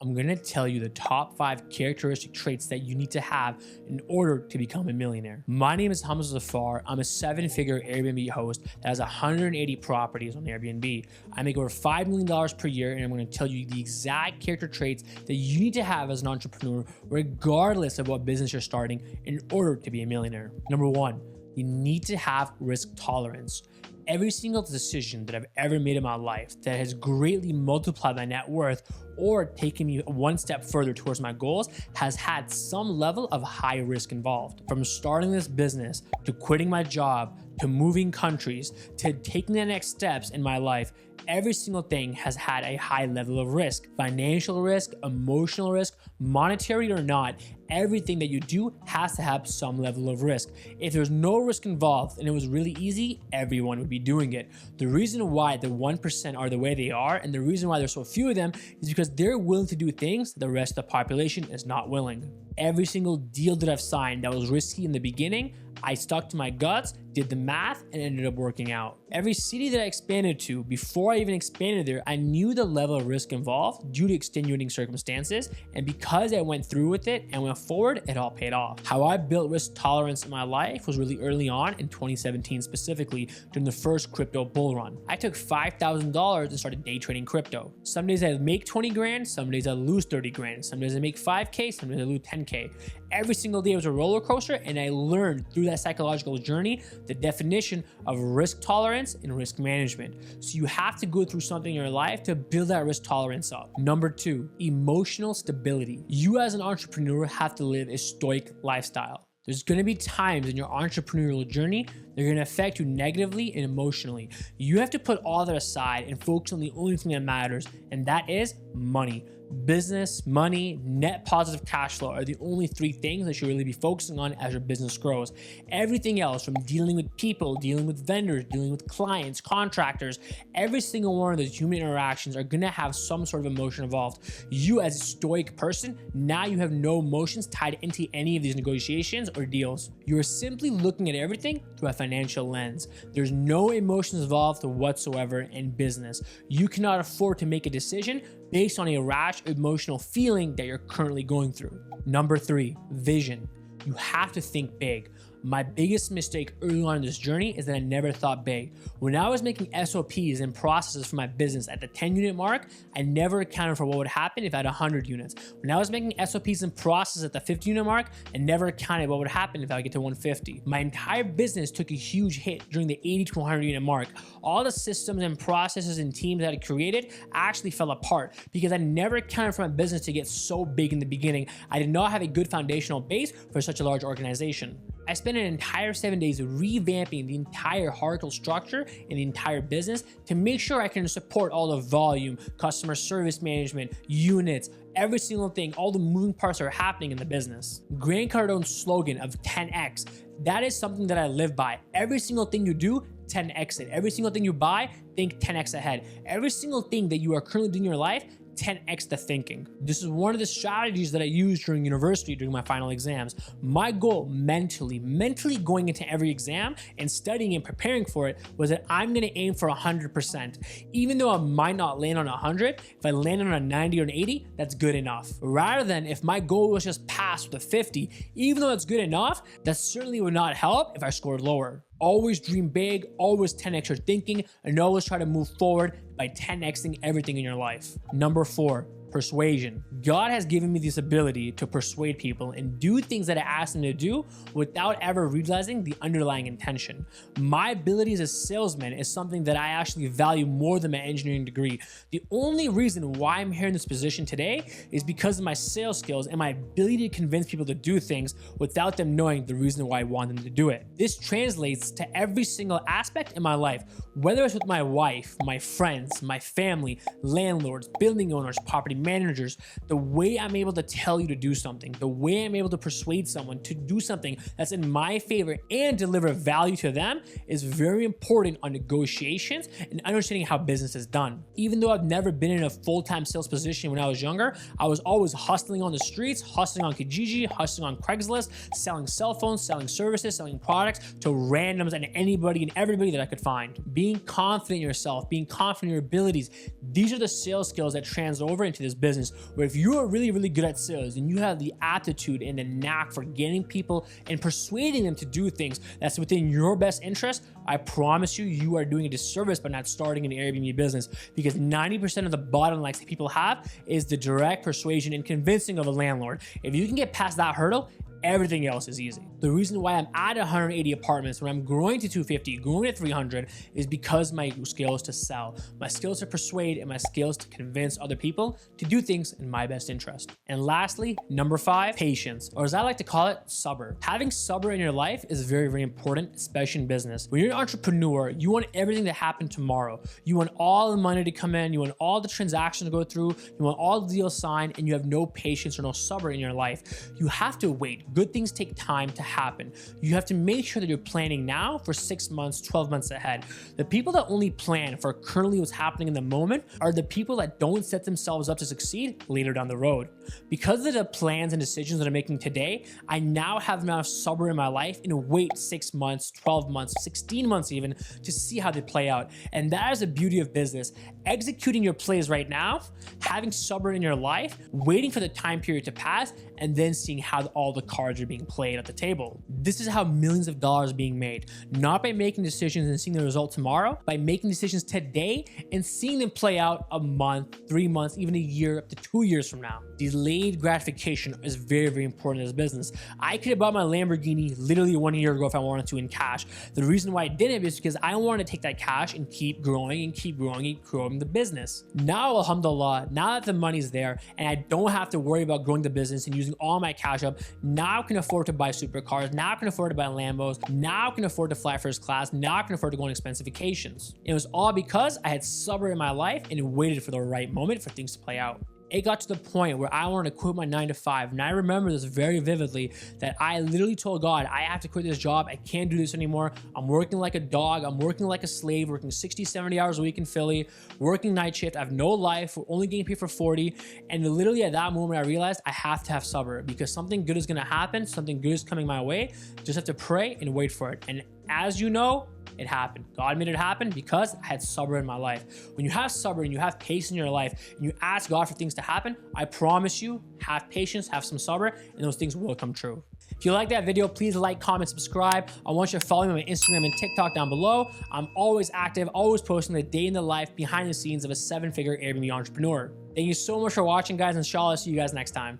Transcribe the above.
I'm gonna tell you the top 5 characteristic traits that you need to have in order to become a millionaire. My name is Hamza Zafar. I'm a 7-figure Airbnb host that has 180 properties on Airbnb. I make over $5 million per year, and I'm gonna tell you the exact character traits that you need to have as an entrepreneur, regardless of what business you're starting, in order to be a millionaire. Number 1, you need to have risk tolerance. Every single decision that I've ever made in my life that has greatly multiplied my net worth or taken me one step further towards my goals has had some level of high risk involved. From starting this business, to quitting my job, to moving countries, to taking the next steps in my life, every single thing has had a high level of risk. Financial risk, emotional risk, monetary or not, everything that you do has to have some level of risk. If there's no risk involved and it was really easy, everyone would be doing it. The reason why the 1% are the way they are, and the reason why there's so few of them, is because they're willing to do things the rest of the population is not willing. Every single deal that I've signed that was risky in the beginning, I stuck to my guts, did the math, and ended up working out. Every city that I expanded to, before I even expanded there, I knew the level of risk involved due to extenuating circumstances, and because I went through with it and went forward, it all paid off. How I built risk tolerance in my life was really early on in 2017 specifically, during the first crypto bull run. I took $5,000 and started day trading crypto. Some days I make 20 grand, some days I lose 30 grand, some days I make 5K, some days I lose 10K. Every single day was a roller coaster, and I learned through that psychological journey the definition of risk tolerance and risk management. So you have to go through something in your life to build that risk tolerance up. Number 2, emotional stability. You as an entrepreneur have to live a stoic lifestyle. There's gonna be times in your entrepreneurial journey that are gonna affect you negatively and emotionally. You have to put all that aside and focus on the only thing that matters, and that is money. Business, money, net positive cash flow are the only 3 things that you should really be focusing on as your business grows. Everything else, from dealing with people, dealing with vendors, dealing with clients, contractors, every single one of those human interactions are gonna have some sort of emotion involved. You as a stoic person, now you have no emotions tied into any of these negotiations or deals. You're simply looking at everything through a financial lens. There's no emotions involved whatsoever in business. You cannot afford to make a decision based on a rash emotional feeling that you're currently going through. Number 3, vision. You have to think big. My biggest mistake early on in this journey is that I never thought big. When I was making SOPs and processes for my business at the 10 unit mark, I never accounted for what would happen if I had 100 units. When I was making SOPs and processes at the 50 unit mark, I never accounted what would happen if I get to 150. My entire business took a huge hit during the 80 to 100 unit mark. All the systems and processes and teams that I created actually fell apart because I never accounted for my business to get so big in the beginning. I did not have a good foundational base for such a large organization. I spent an entire 7 days revamping the entire hierarchical structure in the entire business to make sure I can support all the volume, customer service management, units, every single thing, all the moving parts that are happening in the business. Grant Cardone's slogan of 10x, that is something that I live by. Every single thing you do, 10x it. Every single thing you buy, think 10x ahead. Every single thing that you are currently doing in your life, 10x the thinking. This is one of the strategies that I used during university during my final exams. My goal mentally going into every exam and studying and preparing for it was that I'm gonna aim for 100%. Even though I might not land on 100, if I land on a 90 or an 80, that's good enough. Rather than if my goal was just pass with a 50, even though that's good enough, that certainly would not help if I scored lower. Always dream big, always 10x your thinking, and always try to move forward by 10xing everything in your life. Number 4, persuasion. God has given me this ability to persuade people and do things that I ask them to do without ever realizing the underlying intention. My ability as a salesman is something that I actually value more than my engineering degree. The only reason why I'm here in this position today is because of my sales skills and my ability to convince people to do things without them knowing the reason why I want them to do it. This translates to every single aspect in my life, whether it's with my wife, my friends, my family, landlords, building owners, property managers. The way I'm able to tell you to do something, the way I'm able to persuade someone to do something that's in my favor and deliver value to them is very important on negotiations and understanding how business is done. Even though I've never been in a full-time sales position when I was younger, I was always hustling on the streets, hustling on Kijiji, hustling on Craigslist, selling cell phones, selling services, selling products to randoms and anybody and everybody that I could find. Being confident in yourself, being confident in your abilities, these are the sales skills that translate over into this business, where if you are really, really good at sales and you have the aptitude and the knack for getting people and persuading them to do things that's within your best interest, I promise you, you are doing a disservice by not starting an Airbnb business, because 90% of the bottlenecks that people have is the direct persuasion and convincing of a landlord. If you can get past that hurdle, everything else is easy. The reason why I'm at 180 apartments when I'm growing to 250, growing to 300 is because my skills to sell, my skills to persuade, and my skills to convince other people to do things in my best interest. And lastly, number 5, patience, or as I like to call it, sabr. Having sabr in your life is very, very important, especially in business. When you're an entrepreneur, you want everything to happen tomorrow. You want all the money to come in, you want all the transactions to go through, you want all the deals signed, and you have no patience or no sabr in your life. You have to wait. Good things take time to happen. You have to make sure that you're planning now for 6 months, 12 months ahead. The people that only plan for currently what's happening in the moment are the people that don't set themselves up to succeed later down the road. Because of the plans and decisions that I'm making today, I now have enough sabr in my life and wait 6 months, 12 months, 16 months even to see how they play out. And that is the beauty of business. Executing your plays right now, having sabr in your life, waiting for the time period to pass, and then seeing how all the cards are being played at the table. This is how millions of dollars are being made, not by making decisions and seeing the result tomorrow, by making decisions today and seeing them play out a month, 3 months, even a year, up to 2 years from now. Delayed gratification is very, very important in this business. I could have bought my Lamborghini literally 1 year ago if I wanted to in cash. The reason why I didn't is because I wanted to take that cash and keep growing and keep growing and growing the business. Now, alhamdulillah, now that the money's there and I don't have to worry about growing the business and using all my cash up, now I can afford to buy supercars, now I can afford to buy Lambos, now I can afford to fly first class, now I can afford to go on expensive vacations. It was all because I had sabr in my life and waited for the right moment for things to play out. It got to the point where I wanted to quit my 9 to 5. And I remember this very vividly, that I literally told God, I have to quit this job. I can't do this anymore. I'm working like a dog. I'm working like a slave, working 60, 70 hours a week in Philly, working night shift. I have no life. We're only getting paid for 40. And literally at that moment, I realized I have to have sabr, because something good is going to happen. Something good is coming my way. Just have to pray and wait for it. And as you know, it happened. God made it happen because I had sabr in my life. When you have sabr and you have patience in your life and you ask God for things to happen, I promise you, have patience, have some sabr, and those things will come true. If you like that video, please like, comment, subscribe. I want you to follow me on my Instagram and TikTok down below. I'm always active, always posting the day in the life behind the scenes of a 7-figure Airbnb entrepreneur. Thank you so much for watching, guys. Inshallah, see you guys next time.